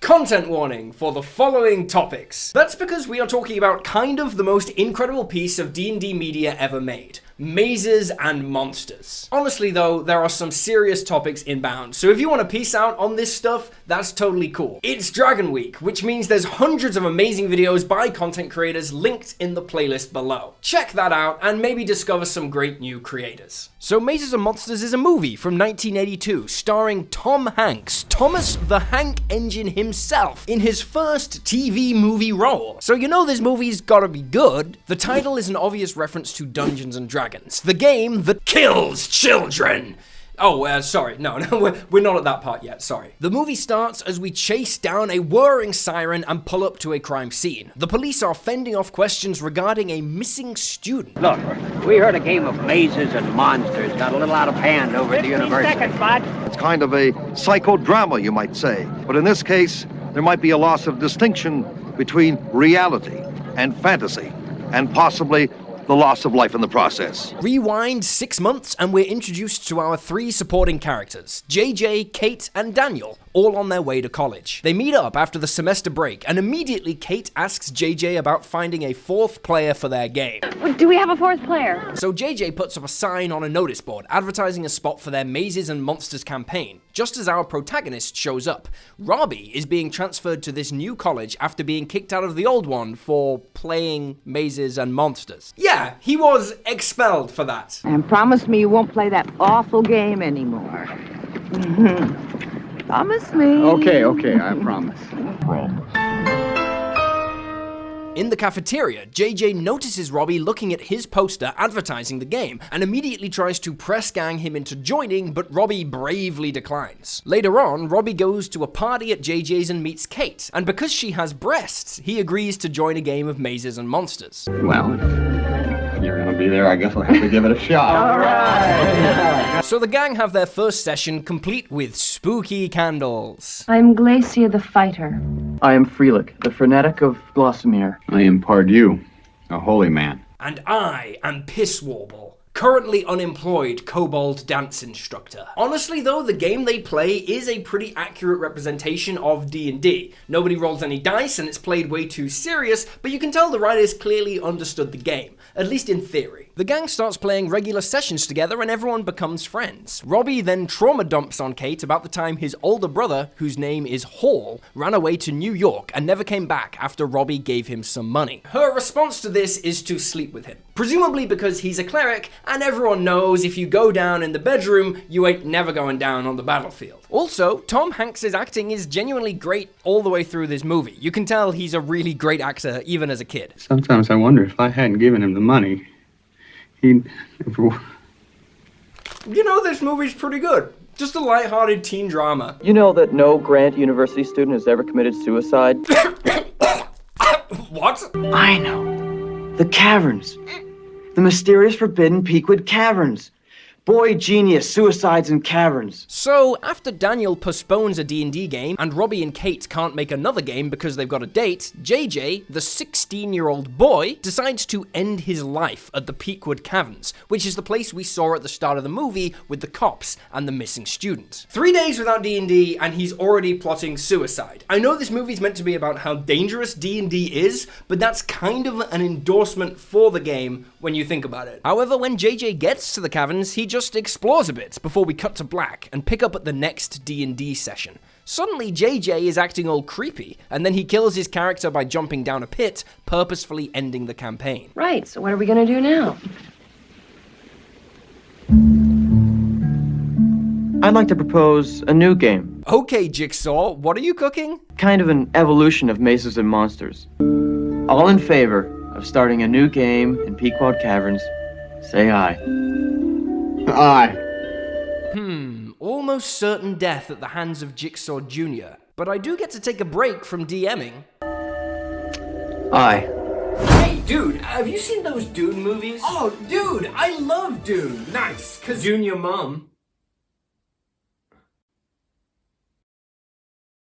Content warning for the following topics. That's because we are talking about kind of the most incredible piece of D&D media ever made. Mazes and monsters. Honestly though, there are some serious topics inbound, so if you want to peace out on this stuff, that's totally cool. It's Dragon Week, which means there's hundreds of amazing videos by content creators linked in the playlist below. Check that out and maybe discover some great new creators. So Mazes and Monsters is a movie from 1982 starring Tom Hanks, Thomas the Hank Engine himself, in his first TV movie role. So you know this movie's gotta be good. The title is an obvious reference to Dungeons and Dragons, the game that kills children. Oh, sorry, no, we're not at that part yet, sorry. The movie starts as we chase down a whirring siren and pull up to a crime scene. The police are fending off questions regarding a missing student. Look, we heard a game of mazes and monsters got a little out of hand over at the university. 15 seconds, bud. It's kind of a psychodrama, you might say. But in this case, there might be a loss of distinction between reality and fantasy, and possibly the loss of life in the process. Rewind 6 months and we're introduced to our 3 supporting characters, JJ, Kate, and Daniel, all on their way to college. They meet up after the semester break and immediately Kate asks JJ about finding a 4th player for their game. Do we have a 4th player? So JJ puts up a sign on a notice board advertising a spot for their Mazes and Monsters campaign. Just as our protagonist shows up, Robbie is being transferred to this new college after being kicked out of the old one for playing Mazes and Monsters. Yeah, he was expelled for that. And promise me you won't play that awful game anymore. Promise me. Okay, I promise. In the cafeteria, JJ notices Robbie looking at his poster advertising the game and immediately tries to press gang him into joining, but Robbie bravely declines. Later on, Robbie goes to a party at JJ's and meets Kate, and because she has breasts, he agrees to join a game of Mazes and Monsters. Well, if you're gonna be there, I guess we'll have to give it a shot. All right. So the gang have their first session complete with spooky candles. I'm Glacia the Fighter. I am Freelick, the Frenetic of Glossamere. I am Pardieu, a holy man. And I am Pisswarble, currently unemployed kobold dance instructor. Honestly though, the game they play is a pretty accurate representation of D&D. Nobody rolls any dice and it's played way too serious, but you can tell the writers clearly understood the game, at least in theory. The gang starts playing regular sessions together and everyone becomes friends. Robbie then trauma dumps on Kate about the time his older brother, whose name is Hall, ran away to New York and never came back after Robbie gave him some money. Her response to this is to sleep with him, presumably because he's a cleric and everyone knows if you go down in the bedroom, you ain't never going down on the battlefield. Also, Tom Hanks' acting is genuinely great all the way through this movie. You can tell he's a really great actor even as a kid. Sometimes I wonder if I hadn't given him the money, he'd never... You know, this movie's pretty good. Just a lighthearted teen drama. You know that no Grant University student has ever committed suicide? What? I know. The caverns. The mysterious forbidden Peakwood Caverns. Boy genius, suicides in caverns. So, after Daniel postpones a D&D game, and Robbie and Kate can't make another game because they've got a date, JJ, the 16-year-old boy, decides to end his life at the Peakwood Caverns, which is the place we saw at the start of the movie with the cops and the missing student. 3 days without D&D, and he's already plotting suicide. I know this movie's meant to be about how dangerous D&D is, but that's kind of an endorsement for the game when you think about it. However, when JJ gets to the caverns, he just explores a bit before we cut to black and pick up at the next D&D session. Suddenly, JJ is acting all creepy, and then he kills his character by jumping down a pit, purposefully ending the campaign. Right, so what are we gonna do now? I'd like to propose a new game. Okay, Jigsaw, what are you cooking? Kind of an evolution of Mazes and Monsters. All in favor of starting a new game in Pequod Caverns, say aye. Aye. Almost certain death at the hands of Jigsaw Jr., but I do get to take a break from DMing. Aye. Hey, dude, have you seen those Dune movies? Oh, dude, I love Dune. Nice, 'cause Dune your mom.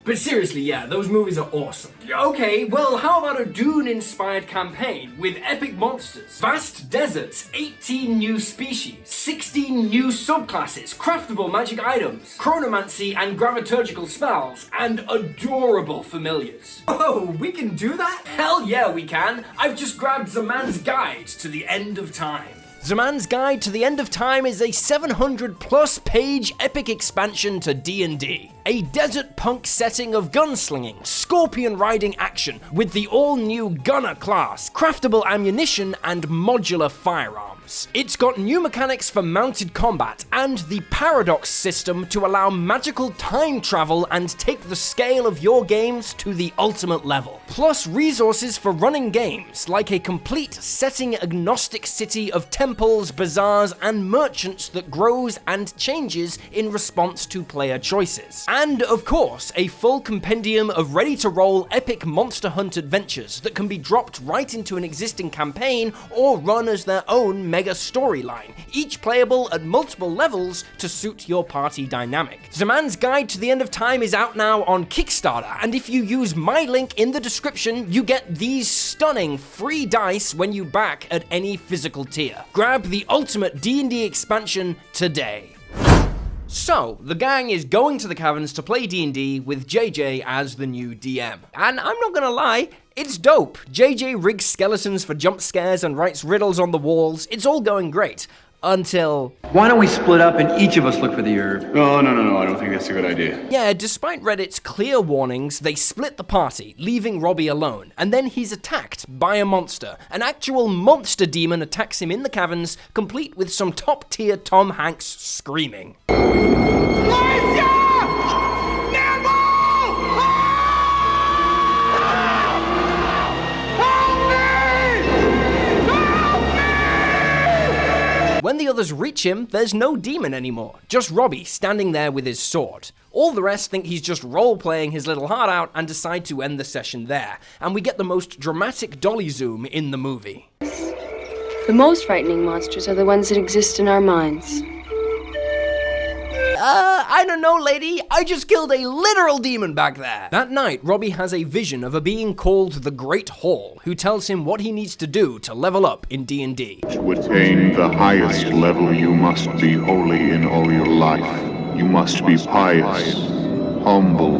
But seriously, yeah, those movies are awesome. Okay, well, how about a Dune-inspired campaign with epic monsters, vast deserts, 18 new species, 16 new subclasses, craftable magic items, chronomancy and graviturgical spells, and adorable familiars? Oh, we can do that? Hell yeah, we can! I've just grabbed Zaman's Guide to the End of Time. Zaman's Guide to the End of Time is a 700-plus page epic expansion to D&D. A desert punk setting of gunslinging, scorpion riding action with the all-new Gunner class, craftable ammunition, and modular firearms. It's got new mechanics for mounted combat and the paradox system to allow magical time travel and take the scale of your games to the ultimate level. Plus resources for running games, like a complete setting-agnostic city of temples, bazaars, and merchants that grows and changes in response to player choices. And of course, a full compendium of ready-to-roll epic monster hunt adventures that can be dropped right into an existing campaign or run as their own mega storyline, each playable at multiple levels to suit your party dynamic. Zaman's Guide to the End of Time is out now on Kickstarter, and if you use my link in the description, you get these stunning free dice when you back at any physical tier. Grab the ultimate D&D expansion today. So, the gang is going to the caverns to play D&D with JJ as the new DM. And I'm not gonna lie, it's dope. JJ rigs skeletons for jump scares and writes riddles on the walls. It's all going great. Until... Why don't we split up and each of us look for the herb? No, I don't think that's a good idea. Yeah, despite Reddit's clear warnings, they split the party, leaving Robbie alone, and then he's attacked by a monster. An actual monster demon attacks him in the caverns, complete with some top-tier Tom Hanks screaming. When the others reach him, there's no demon anymore, just Robbie standing there with his sword. All the rest think he's just role-playing his little heart out and decide to end the session there, and we get the most dramatic dolly zoom in the movie. The most frightening monsters are the ones that exist in our minds. I don't know, lady. I just killed a literal demon back there. That night, Robbie has a vision of a being called the Great Hall, who tells him what he needs to do to level up in D&D. To attain the highest level, you must be holy in all your life. You must be pious, humble,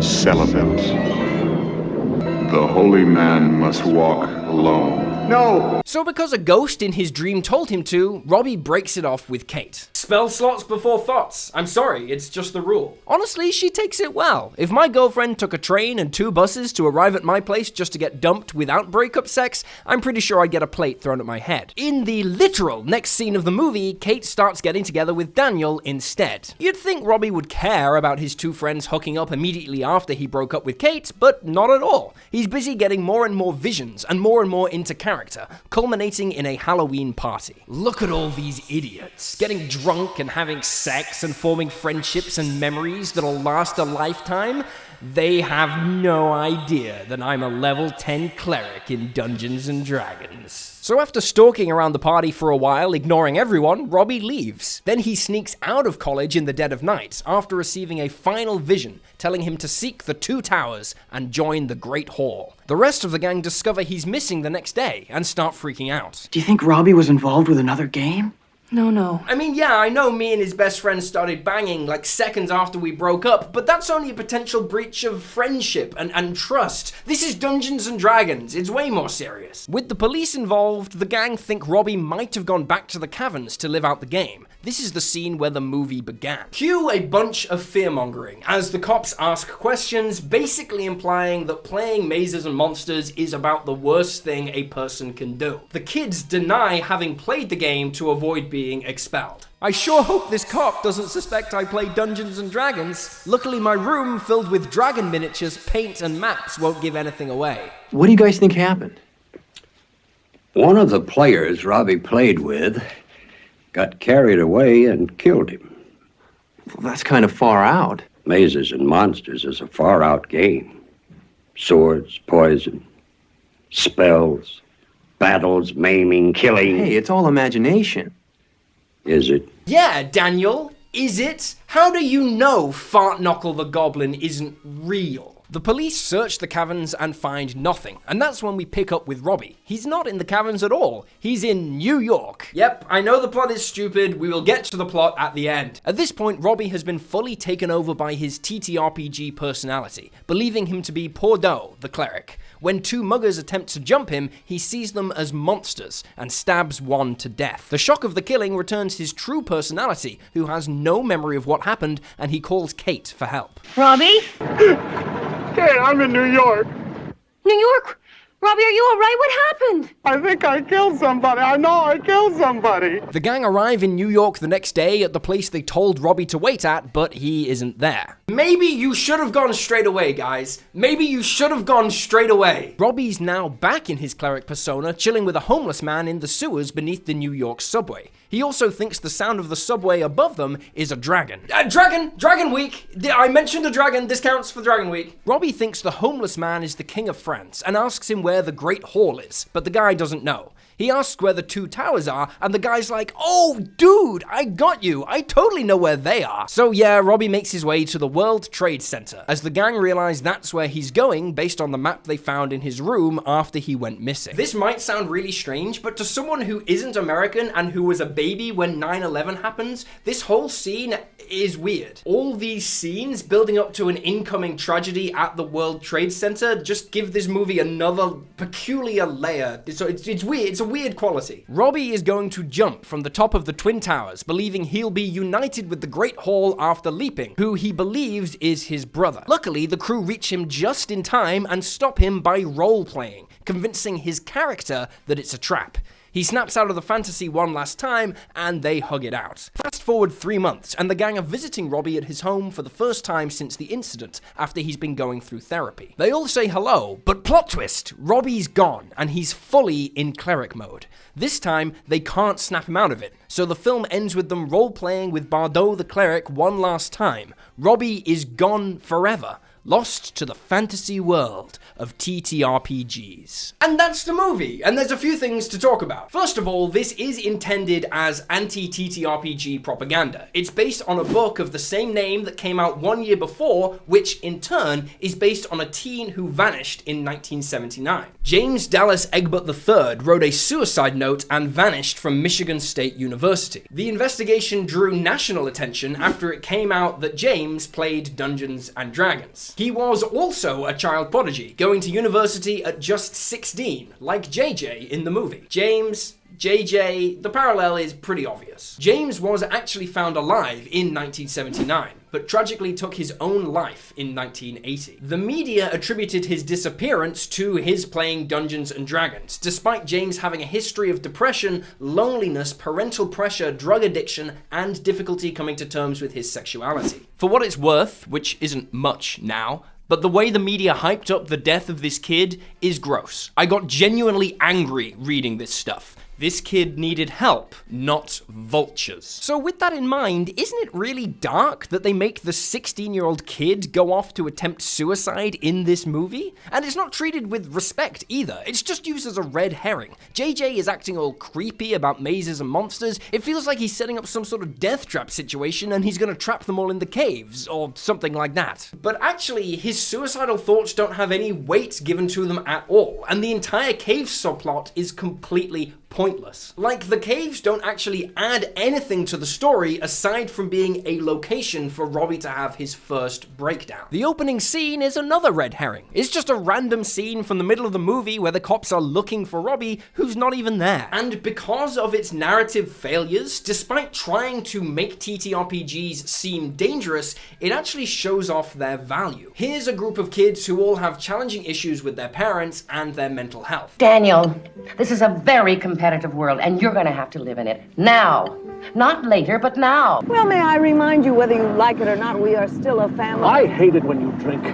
celibate. The holy man must walk alone. No! So because a ghost in his dream told him to, Robbie breaks it off with Kate. Spell slots before thoughts. I'm sorry, it's just the rule. Honestly, she takes it well. If my girlfriend took a train and 2 buses to arrive at my place just to get dumped without breakup sex, I'm pretty sure I'd get a plate thrown at my head. In the literal next scene of the movie, Kate starts getting together with Daniel instead. You'd think Robbie would care about his 2 friends hooking up immediately after he broke up with Kate, but not at all. He's busy getting more and more visions and more into character, culminating in a Halloween party. Look at all these idiots, getting drunk and having sex and forming friendships and memories that'll last a lifetime. They have no idea that I'm a level 10 cleric in Dungeons and Dragons. So after stalking around the party for a while, ignoring everyone, Robbie leaves. Then he sneaks out of college in the dead of night after receiving a final vision telling him to seek the 2 towers and join the Great Hall. The rest of the gang discover he's missing the next day and start freaking out. Do you think Robbie was involved with another game? No. I mean, yeah, I know me and his best friend started banging like seconds after we broke up, but that's only a potential breach of friendship and trust. This is Dungeons and Dragons. It's way more serious. With the police involved, the gang think Robbie might have gone back to the caverns to live out the game. This is the scene where the movie began. Cue a bunch of fear-mongering as the cops ask questions, basically implying that playing mazes and monsters is about the worst thing a person can do. The kids deny having played the game to avoid being expelled. I sure hope this cop doesn't suspect I play Dungeons and Dragons. Luckily, my room filled with dragon miniatures, paint, and maps won't give anything away. What do you guys think happened? One of the players Robbie played with got carried away and killed him. Well, that's kind of far out. Mazes and Monsters is a far-out game. Swords, poison, spells, battles, maiming, killing. Hey, it's all imagination. Is it? Yeah, Daniel. Is it? How do you know Fart Knuckle the Goblin isn't real? The police search the caverns and find nothing, and that's when we pick up with Robbie. He's not in the caverns at all. He's in New York. Yep, I know the plot is stupid. We will get to the plot at the end. At this point, Robbie has been fully taken over by his TTRPG personality, believing him to be Bordeaux, the cleric. When two muggers attempt to jump him, he sees them as monsters and stabs one to death. The shock of the killing returns his true personality, who has no memory of what happened, and he calls Kate for help. Robbie? Kate, I'm in New York. New York? Robbie, are you all right? What happened? I think I killed somebody. I know I killed somebody. The gang arrive in New York the next day at the place they told Robbie to wait at, but he isn't there. Maybe you should have gone straight away, guys. Maybe you should have gone straight away. Robbie's now back in his cleric persona, chilling with a homeless man in the sewers beneath the New York subway. He also thinks the sound of the subway above them is a dragon. Dragon Week! I mentioned a dragon, this counts for Dragon Week. Robbie thinks the homeless man is the King of France and asks him where the Great Hall is, but the guy doesn't know. He asks where the two towers are, and the guy's like, oh, dude, I got you. I totally know where they are. So yeah, Robbie makes his way to the World Trade Center, as the gang realize that's where he's going based on the map they found in his room after he went missing. This might sound really strange, but to someone who isn't American and who was a baby when 9/11 happens, this whole scene is weird. All these scenes building up to an incoming tragedy at the World Trade Center just give this movie another peculiar layer. So it's weird. It's a weird quality. Robbie is going to jump from the top of the Twin Towers, believing he'll be united with the Great Hall after leaping, who he believes is his brother. Luckily, the crew reach him just in time and stop him by role-playing, convincing his character that it's a trap. He snaps out of the fantasy one last time, and they hug it out. Fast forward 3 months, and the gang are visiting Robbie at his home for the first time since the incident, after he's been going through therapy. They all say hello, but plot twist, Robbie's gone, and he's fully in cleric mode. This time, they can't snap him out of it, so the film ends with them role-playing with Bordeaux the cleric one last time. Robbie is gone forever, lost to the fantasy world of TTRPGs. And that's the movie, and there's a few things to talk about. First of all, this is intended as anti-TTRPG propaganda. It's based on a book of the same name that came out 1 year before, which in turn is based on a teen who vanished in 1979. James Dallas Egbert III wrote a suicide note and vanished from Michigan State University. The investigation drew national attention after it came out that James played Dungeons and Dragons. He was also a child prodigy, going to university at just 16, like JJ in the movie. James, JJ, the parallel is pretty obvious. James was actually found alive in 1979, but tragically took his own life in 1980. The media attributed his disappearance to his playing Dungeons and Dragons, despite James having a history of depression, loneliness, parental pressure, drug addiction, and difficulty coming to terms with his sexuality. For what it's worth, which isn't much now, but the way the media hyped up the death of this kid is gross. I got genuinely angry reading this stuff. This kid needed help, not vultures. So with that in mind, isn't it really dark that they make the 16-year-old kid go off to attempt suicide in this movie? And it's not treated with respect either. It's just used as a red herring. JJ is acting all creepy about mazes and monsters. It feels like he's setting up some sort of death trap situation and he's gonna trap them all in the caves, or something like that. But actually, his suicidal thoughts don't have any weight given to them at all, and the entire cave subplot is completely pointless. Like, the caves don't actually add anything to the story aside from being a location for Robbie to have his first breakdown. The opening scene is another red herring. It's just a random scene from the middle of the movie where the cops are looking for Robbie, who's not even there. And because of its narrative failures, despite trying to make TTRPGs seem dangerous, it actually shows off their value. Here's a group of kids who all have challenging issues with their parents and their mental health. Daniel, this is a very competitive world, and you're going to have to live in it now. Not later, but now. Well, may I remind you, whether you like it or not, we are still a family. I hate it when you drink.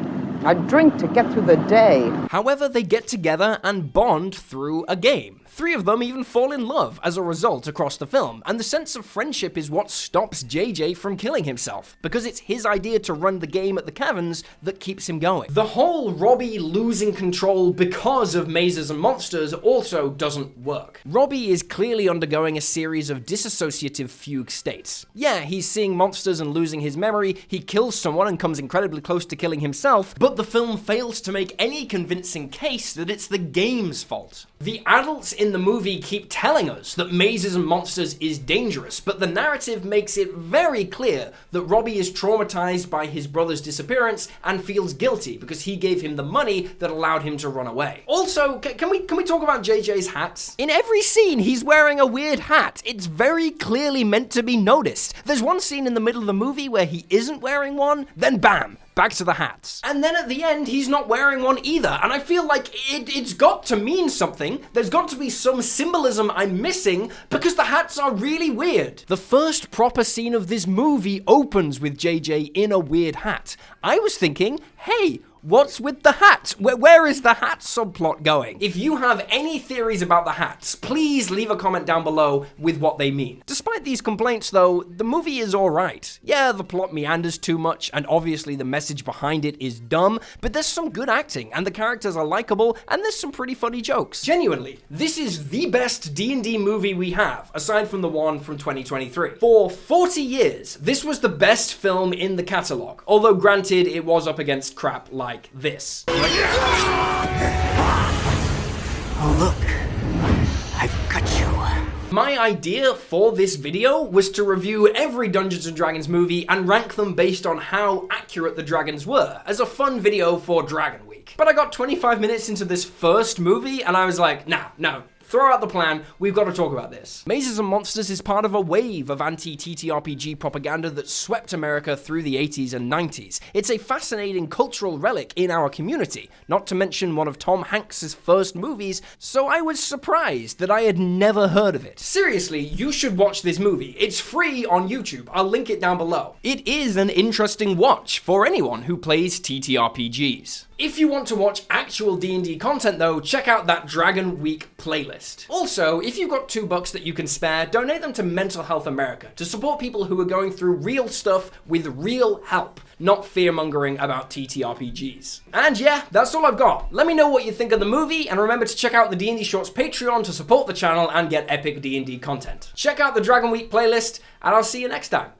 A drink to get through the day. However, they get together and bond through a game. 3 of them even fall in love as a result across the film, and the sense of friendship is what stops JJ from killing himself, because it's his idea to run the game at the caverns that keeps him going. The whole Robbie losing control because of mazes and monsters also doesn't work. Robbie is clearly undergoing a series of dissociative fugue states. Yeah, he's seeing monsters and losing his memory, he kills someone and comes incredibly close to killing himself, but the film fails to make any convincing case that it's the game's fault. The adults in the movie keep telling us that mazes and monsters is dangerous, but the narrative makes it very clear that Robbie is traumatized by his brother's disappearance and feels guilty because he gave him the money that allowed him to run away. Also, can we talk about JJ's hats? In every scene, he's wearing a weird hat. It's very clearly meant to be noticed. There's one scene in the middle of the movie where he isn't wearing one, then bam! Back to the hats. And then at the end, he's not wearing one either, and I feel like it's got to mean something. There's got to be some symbolism I'm missing, because the hats are really weird. The first proper scene of this movie opens with JJ in a weird hat. I was thinking, hey, what's with the hats? Where is the hat subplot going? If you have any theories about the hats, please leave a comment down below with what they mean. Despite these complaints though, the movie is alright. Yeah, the plot meanders too much, and obviously the message behind it is dumb, but there's some good acting, and the characters are likable, and there's some pretty funny jokes. Genuinely, this is the best D&D movie we have, aside from the one from 2023. For 40 years, this was the best film in the catalogue, although granted, it was up against crap like this. Oh, look. I've got you. My idea for this video was to review every Dungeons & Dragons movie and rank them based on how accurate the dragons were, as a fun video for Dragon Week. But I got 25 minutes into this first movie and I was like, no. Throw out the plan, we've got to talk about this. Mazes and Monsters is part of a wave of anti-TTRPG propaganda that swept America through the 80s and 90s. It's a fascinating cultural relic in our community, not to mention one of Tom Hanks' first movies, so I was surprised that I had never heard of it. Seriously, you should watch this movie. It's free on YouTube. I'll link it down below. It is an interesting watch for anyone who plays TTRPGs. If you want to watch actual D&D content though, check out that Dragon Week playlist. Also, if you've got $2 that you can spare, donate them to Mental Health America to support people who are going through real stuff with real help, not fear-mongering about TTRPGs. And yeah, that's all I've got. Let me know what you think of the movie, and remember to check out the D&D Shorts Patreon to support the channel and get epic D&D content. Check out the Dragon Week playlist, and I'll see you next time.